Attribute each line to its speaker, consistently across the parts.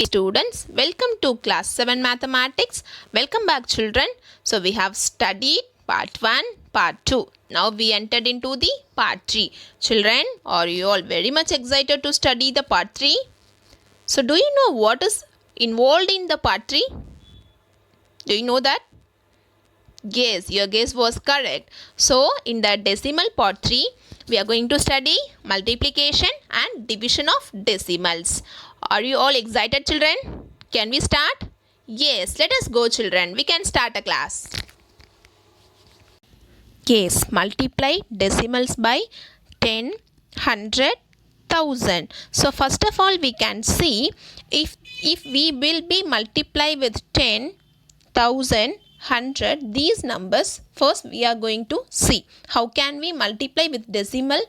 Speaker 1: Students, welcome to class 7 mathematics. Welcome back children. So we have studied part 1, part 2. Now we entered into the part 3. Children, are you all very much excited to study the part 3? So do you know what is involved in the part 3? Do you know that? Yes, your guess was correct. So in the decimal part 3, we are going to study multiplication and division of decimals. Are you all excited children? Can we start? Yes, let us go children. We can start a class. Yes, multiply decimals by 10, 100, 1000. So first of all we can see if we will be multiply with 10, 1000, 100, these numbers first we are going to see. How can we multiply with decimal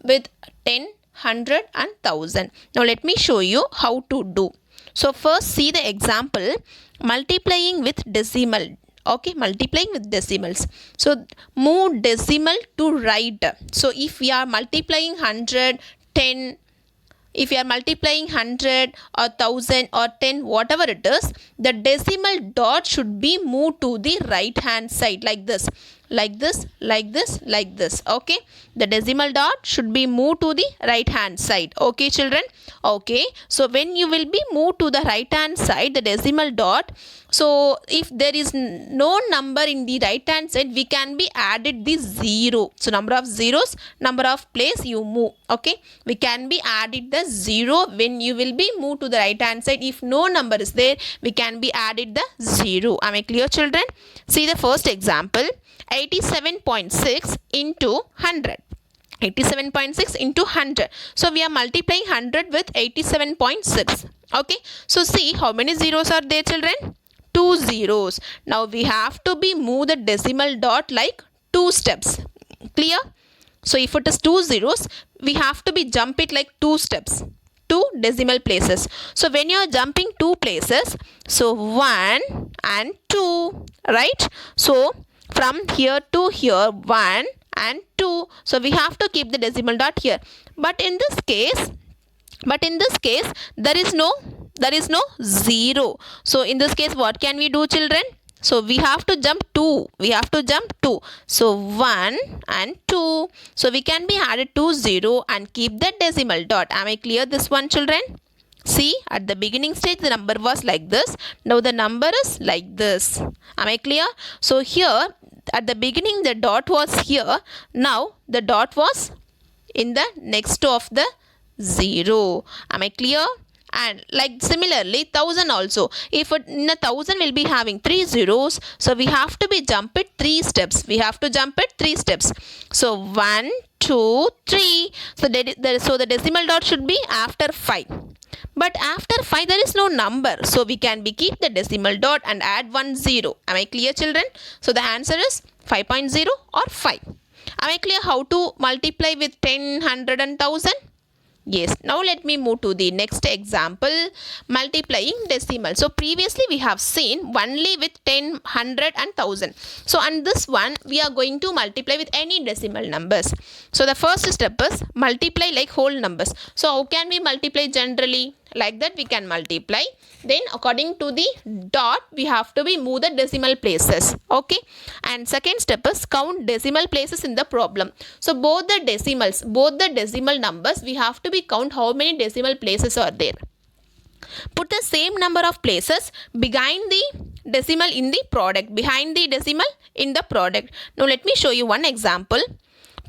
Speaker 1: with 10, 100 and 1000. Now let me show you how to do. So first see the example multiplying with decimal. Okay, multiplying with decimals. So move decimal to right. So if we are multiplying 100, 10, if you are multiplying 100 or 1000 or 10, whatever it is, the decimal dot should be moved to the right hand side like this. Like this, like this, like this. Okay, the decimal dot should be moved to the right hand side. Okay children. Okay, so when you will be moved to the right hand side, the decimal dot, so if there is no number in the right hand side, we can be added the 0. So number of zeros, number of place you move. Okay, we can be added the 0 when you will be moved to the right hand side. If no number is there, we can be added the 0. Am I clear children? See the first example. 87.6 into 100. 87.6 into 100. So we are multiplying 100 with 87.6. Okay. So see how many zeros are there children? 2 zeros. Now we have to be move the decimal dot like 2 steps. Clear? So if it is 2 zeros, we have to be jump it like 2 steps. 2 decimal places. So when you are jumping 2 places, so 1 and 2, right? So from here to here 1 and 2. So we have to keep the decimal dot here. But in this case there is no 0. So in this case what can we do children? So we have to jump 2. So 1 and 2. So we can be added to 0 and keep the decimal dot. Am I clear this one children? See, at the beginning stage the number was like this. Now the number is like this. Am I clear? So here at the beginning the dot was here. Now the dot was in the next of the 0. Am I clear? And like similarly 1000 also. If it, in a 1000 will be having 3 zeros. So we have to be jump it 3 steps. So 1, 2, 3. So the decimal dot should be after 5. But after 5 there is no number. So we can be keep the decimal dot and add 1 0. Am I clear children? So the answer is 5.0 or 5. Am I clear how to multiply with 10, 100 and 1000? Yes. Now let me move to the next example, multiplying decimal. So previously we have seen only with 10, 100 and 1000. So on this one we are going to multiply with any decimal numbers. So the first step is multiply like whole numbers. So how can we multiply generally? Like that we can multiply. Then according to the dot we have to be move the decimal places. Okay. And second step is count decimal places in the problem. So both the decimal numbers we have to be count how many decimal places are there. Put the same number of places behind the decimal in the product. Behind the decimal in the product. Now let me show you one example.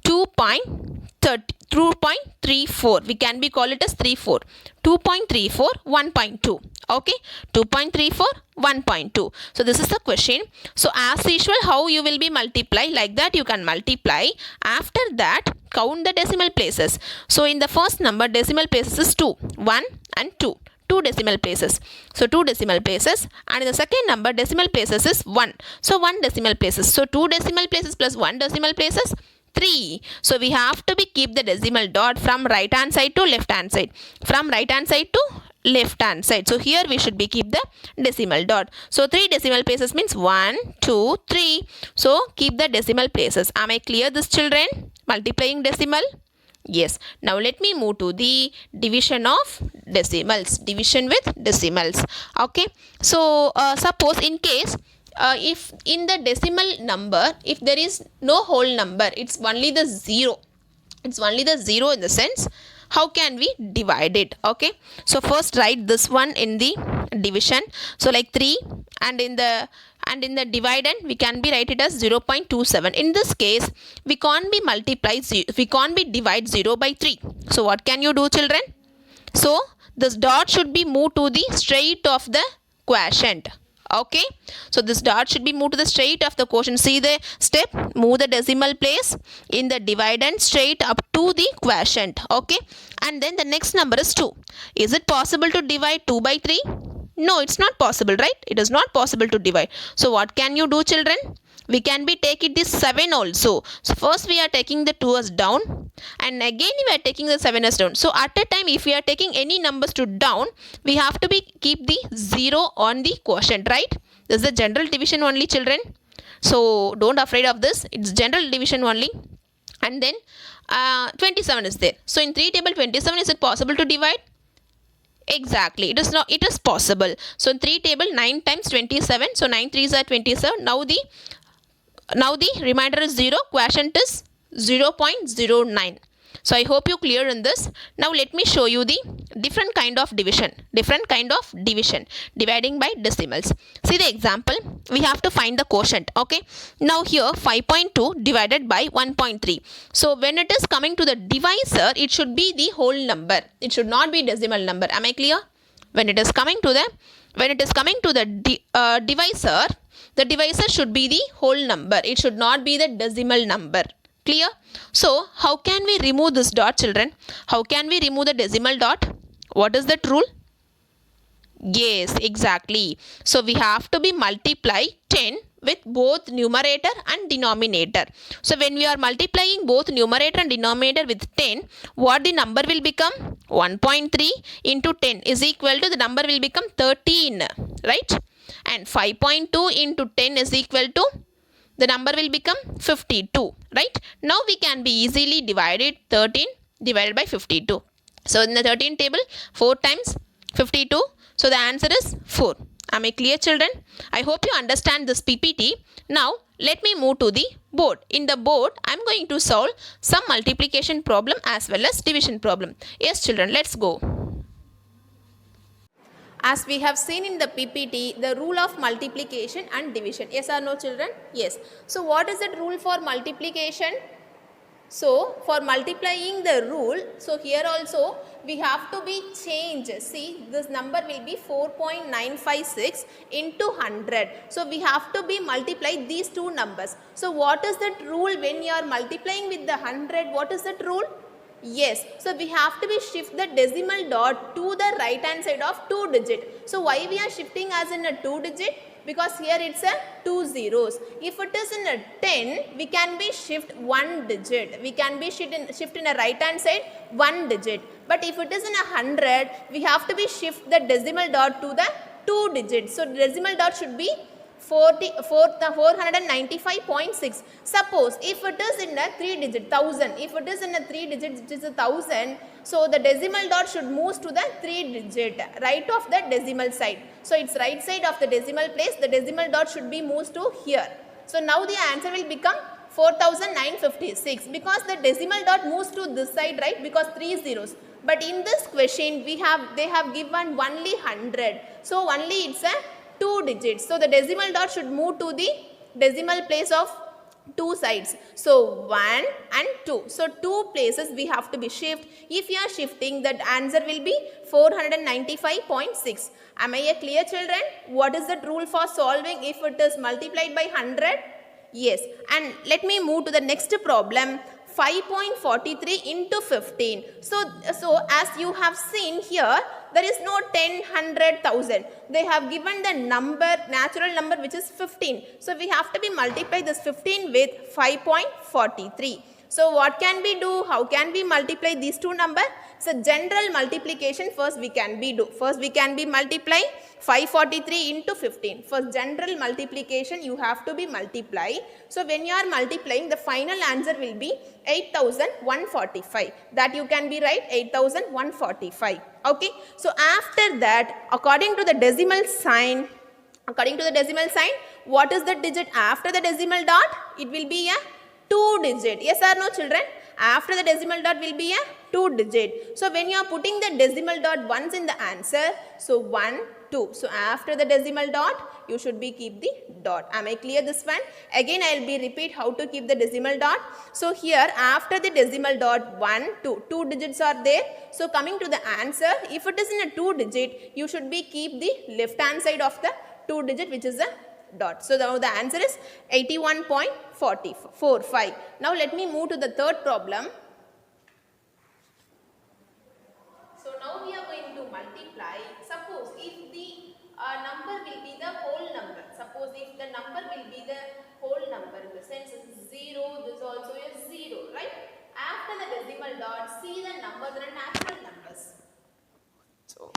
Speaker 1: 2.34. We can be call it as 34. 2.34, 1.2. Okay. 2.34, 1.2. So this is the question. So as usual how you will be multiply, like that you can multiply. After that count the decimal places. So in the first number decimal places is 2. 1 and 2. 2 decimal places. So 2 decimal places. And in the second number decimal places is 1. So 1 decimal places. So 2 decimal places plus 1 decimal places 3. So we have to be keep the decimal dot from right hand side to left hand side. From right hand side to left hand side. So here we should be keep the decimal dot. So 3 decimal places means 1, 2, 3. So keep the decimal places. Am I clear this children? Multiplying decimal. Yes. Now let me move to the division of decimals. Division with decimals. Okay. So suppose in case if in the decimal number, if there is no whole number, it's only the zero. It's only the zero in the sense. How can we divide it? Okay. So first write this one in the division. So like 3, and in the dividend we can be write it as 0.27. In this case we can't be divide 0 by 3. So what can you do, children? So this dot should be moved to the straight of the quotient. Okay, so this dot should be moved to the straight of the quotient. See the step, move the decimal place in the dividend straight up to the quotient. Okay, and then the next number is 2. Is it possible to divide 2 by 3? No, it's not possible, right? It is not possible to divide. So what can you do, children? We can be taking this 7 also. So first we are taking the 2 as down, and again we are taking the 7 as down. So at a time if we are taking any numbers to down, we have to keep the 0 on the quotient, right? This is the general division only, children. So don't afraid of this. It's general division only. And then 27 is there. So in 3 table 27, is it possible to divide? Exactly, it is not. It is possible. So in 3 table 9 times 27. So 9 3s are 27. Now the remainder is 0. Quotient is 0.09. So I hope you clear in this. Now let me show you the different kind of division. Dividing by decimals. See the example. We have to find the quotient. Okay. Now here 5.2 divided by 1.3. So when it is coming to the divisor, it should be the whole number. It should not be decimal number. Am I clear? When it is coming to the divisor, the divisor should be the whole number. It should not be the decimal number. Clear? So how can we remove this dot, children? How can we remove the decimal dot? What is that rule? Yes, exactly. So we have to be multiply 10 with both numerator and denominator. So when we are multiplying both numerator and denominator with 10, what the number will become? 1.3 into 10 is equal to, the number will become 13, right? And 5.2 into 10 is equal to, the number will become 52, right? Now we can be easily divided 13 divided by 52. So in the 13 table, 4 times 52. So the answer is 4. Am I clear, children? I hope you understand this PPT. Now let me move to the board. In the board, I am going to solve some multiplication problem as well as division problem. Yes, children, let's go. As we have seen in the PPT, the rule of multiplication and division. Yes or no, children? Yes. So what is the rule for multiplication? So for multiplying the rule, so here also we have to be changed. See, this number will be 4.956 into 100. So we have to be multiply these two numbers. So what is that rule when you are multiplying with the 100? What is that rule? Yes, so we have to be shift the decimal dot to the right hand side of 2 digit. So why we are shifting as in a 2 digit? Because here it's a 2 zeros. If it is in a 10, we can be shift 1 digit. We can be shift in a right hand side 1 digit. But if it is in a 100, we have to be shift the decimal dot to the 2 digits. So decimal dot should be 495.6. Suppose if it is in a 3 digit 1000, if it is in a 3 digit it is a 1000, so the decimal dot should move to the 3 digit right of the decimal side. So its right side of the decimal place, the decimal dot should be moved to here. So now the answer will become 4956 because the decimal dot moves to this side, right? Because 3 zeros. But in this question they have given only 100. So only it's a 2 digits. So the decimal dot should move to the decimal place of 2 sides. So 1 and 2. So 2 places we have to be shift. If you are shifting, that answer will be 495.6. Am I clear, children? What is the rule for solving if it is multiplied by 100? Yes. And let me move to the next problem. 5.43 into 15. So as you have seen here, there is no 10, 100, 1000. They have given the number, natural number, which is 15. So we have to be multiply this 15 with 5.43. So what can we do? How can we multiply these two numbers? So general multiplication first we can be do. First we can be multiply 543 into 15. For general multiplication you have to be multiply. So when you are multiplying, the final answer will be 8145. That you can be right, 8145. Okay. So after that, according to the decimal sign, what is the digit after the decimal dot? It will be a 2 digit. Yes or no, children? After the decimal dot will be a 2 digit. So when you are putting the decimal dot once in the answer, so 1, 2. So after the decimal dot, you should be keep the dot. Am I clear this one? Again I will be repeat how to keep the decimal dot. So here after the decimal dot 1, 2, 2 digits are there. So coming to the answer, if it is in a 2 digit, you should be keep the left hand side of the 2 digit, which is a dot. So now the answer is 81.45. Now let me move to the third problem. So now we are going to multiply. Suppose if the number will be the whole number. Suppose if the number will be the whole number, in the sense it's 0, this also is 0, right? After the decimal dot, see the numbers and natural numbers. So,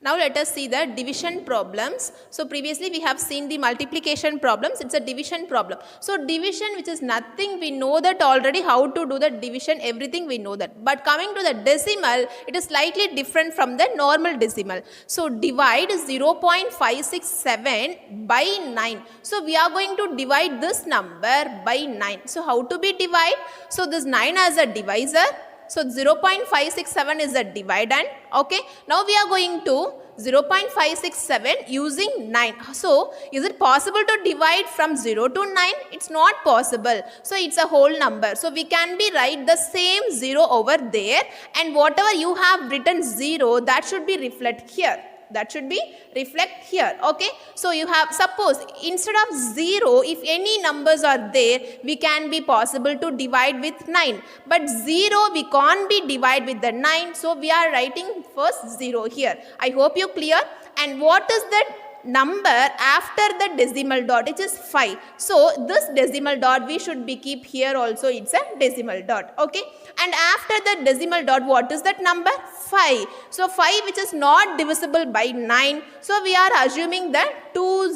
Speaker 1: now let us see the division problems. So previously we have seen the multiplication problems. It's a division problem. So division, which is nothing, we know that already how to do the division, everything we know that. But coming to the decimal, it is slightly different from the normal decimal. So divide 0.567 by 9. So we are going to divide this number by 9. So how to be divide? So this 9 as a divisor. So 0.567 is a dividend. Okay. Now we are going to 0.567 using 9. So is it possible to divide from 0 to 9? It's not possible. So it's a whole number. So we can be write the same 0 over there, and whatever you have written 0, that should be reflect here. That should be reflect here. Okay. So you have, suppose instead of 0, if any numbers are there, we can be possible to divide with 9. But 0 we can't be divide with the 9. So we are writing first 0 here. I hope you clear. And what is that number after the decimal dot? It is 5. So this decimal dot we should be keep here also. It's a decimal dot. Okay. And after the decimal dot, what is that number? 5. So 5, which is not divisible by 9. So we are assuming that two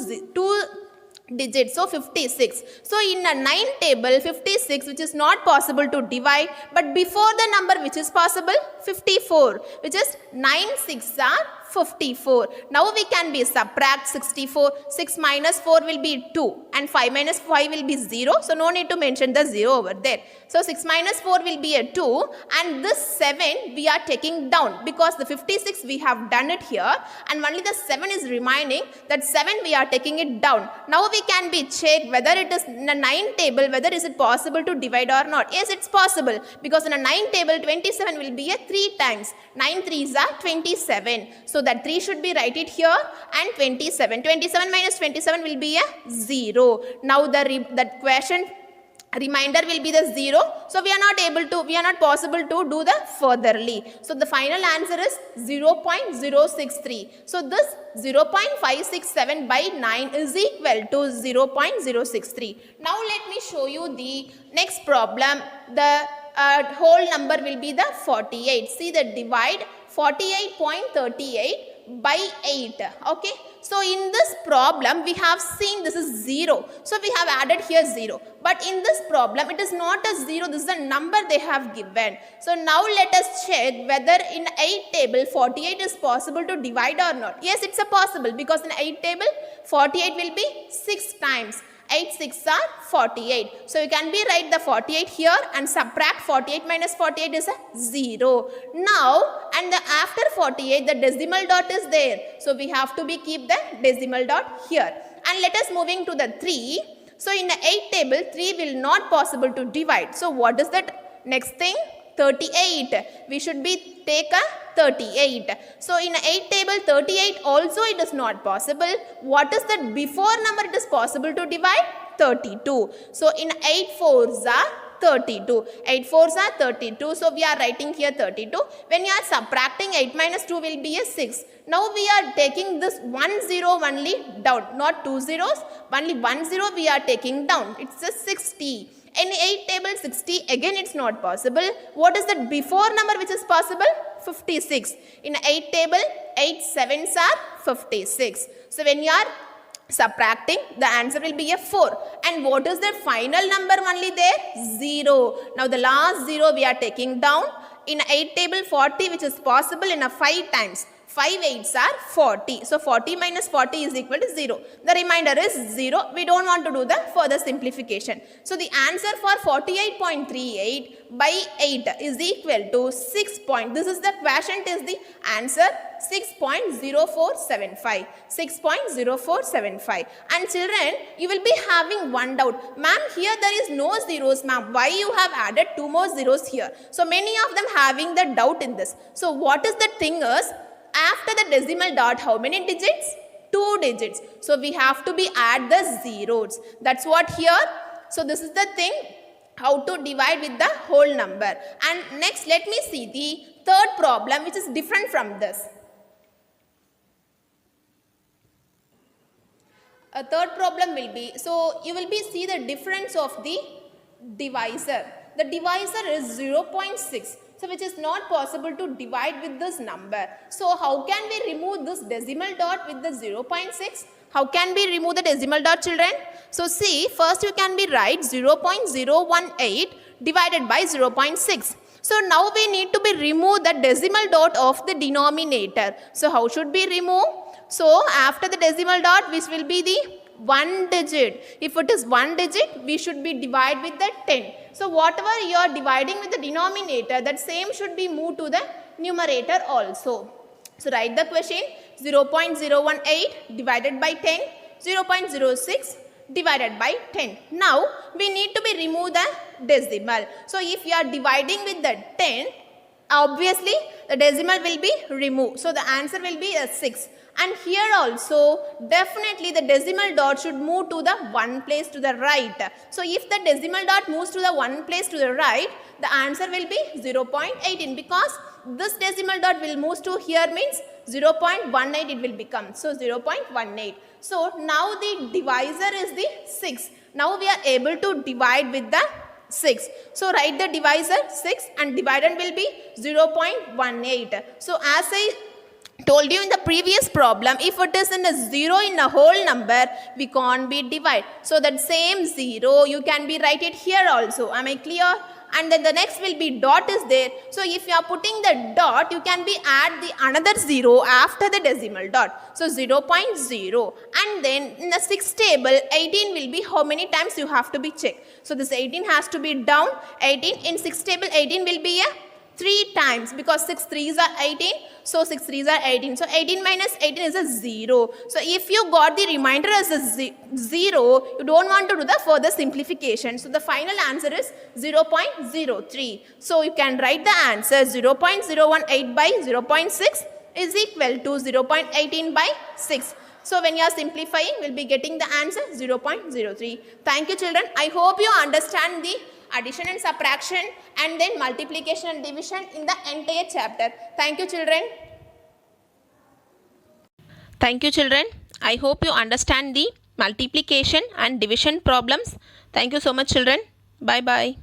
Speaker 1: digits, so 56. So in a 9 table, 56, which is not possible to divide, but before the number which is possible, 54, which is 9 6 are 54. Now we can be subtract 64. 6 minus 4 will be 2, and 5 minus 5 will be 0. So no need to mention the 0 over there. So 6 minus 4 will be a 2, and this 7 we are taking down because the 56 we have done it here, and only the 7 is remaining. That 7 we are taking it down. Now we can be check whether it is in a 9 table, whether is it possible to divide or not. Yes, it's possible, because in a 9 table 27 will be a 3 times. 9 3s are 27. So that 3 should be write it here, and 27. 27 minus 27 will be a 0. Now that question remainder will be the 0. So we are not possible to do the furtherly. So the final answer is 0.063. So this 0.567 by 9 is equal to 0.063. Now let me show you the next problem. The whole number will be the 48. See the divide 48.38 by 8. Okay. So in this problem we have seen this is 0. So we have added here 0. But in this problem it is not a 0. This is the number they have given. So now let us check whether in 8 table 48 is possible to divide or not. Yes, it's a possible, because in 8 table 48 will be 6 times. 8 6 are 48. So you can be write the 48 here and subtract 48 minus 48 is a 0. Now, and the after 48 the decimal dot is there. So we have to be keep the decimal dot here. And let us moving to the 3. So in the 8 table 3 will not possible to divide. So what is that next thing? 38. We should be take a 38. So in 8 table 38 also it is not possible. What is that before number it is possible to divide? 32. So in 8 4s are 32. 8 fours are 32. So we are writing here 32. When you are subtracting, 8 minus 2 will be a 6. Now we are taking this 1 0 only down, not 2 zeros, only 1 0 we are taking down. It's a 60. In 8 table 60, again it's not possible. What is the before number which is possible? 56. In 8 table, 8 sevens are 56. So when you are subtracting, the answer will be a 4. And what is the final number only there? 0. Now the last 0 we are taking down. In 8 table 40, which is possible in a 5 times. 5 8s are 40. So 40 minus 40 is equal to 0. The remainder is 0. We don't want to do the further simplification. So the answer for 48.38 by 8 is equal to 6 point. This is the quotient is the answer 6.0475. 6.0475. And children, you will be having one doubt. Ma'am, here there is no zeros, ma'am. Why you have added 2 more zeros here? So many of them having the doubt in this. So what is the thing is, after the decimal dot, how many digits? 2 digits. So we have to be add the zeros. That's what here. So this is the thing, how to divide with the whole number. And next, let me see the third problem, which is different from this. A third problem will be, so you will be see the difference of the divisor. The divisor is 0.6. So which is not possible to divide with this number. So how can we remove this decimal dot with the 0.6? How can we remove the decimal dot, children? So see, first you can be write 0.018 divided by 0.6. So now we need to be remove the decimal dot of the denominator. So how should we remove? So after the decimal dot, which will be the 1 digit. If it is 1 digit, we should be divide with the 10. So whatever you are dividing with the denominator, that same should be moved to the numerator also. So write the question, 0.018 divided by 10, 0.06 divided by 10. Now we need to be remove the decimal. So if you are dividing with the 10, obviously the decimal will be removed. So the answer will be a 6. And here also, definitely the decimal dot should move to the one place to the right. So if the decimal dot moves to the one place to the right, the answer will be 0.18, because this decimal dot will move to here means 0.18 it will become. So 0.18. So now the divisor is the 6. Now we are able to divide with the 6. So write the divisor 6 and dividend will be 0.18. So as I told you in the previous problem, if it is in a 0 in a whole number, we can't be divide. So that same 0, you can be write it here also. Am I clear? And then the next will be dot is there. So if you are putting the dot, you can be add the another 0 after the decimal dot. So 0.0. And then in the 6th table, 18 will be how many times you have to be checked. So this 18 has to be down. 18 in 6th table, 18 will be a 3 times, because 6 3s are 18. So 6 3s are 18. So 18 minus 18 is a 0. So if you got the remainder as a 0, you don't want to do the further simplification. So the final answer is 0.03. So you can write the answer 0.018 by 0.6 is equal to 0.18 by 6. So when you are simplifying, we will be getting the answer 0.03. Thank you, children. I hope you understand the addition and subtraction and then multiplication and division in the entire chapter. Thank you, children. Thank you, children. I hope you understand the multiplication and division problems. Thank you so much, children. Bye-bye.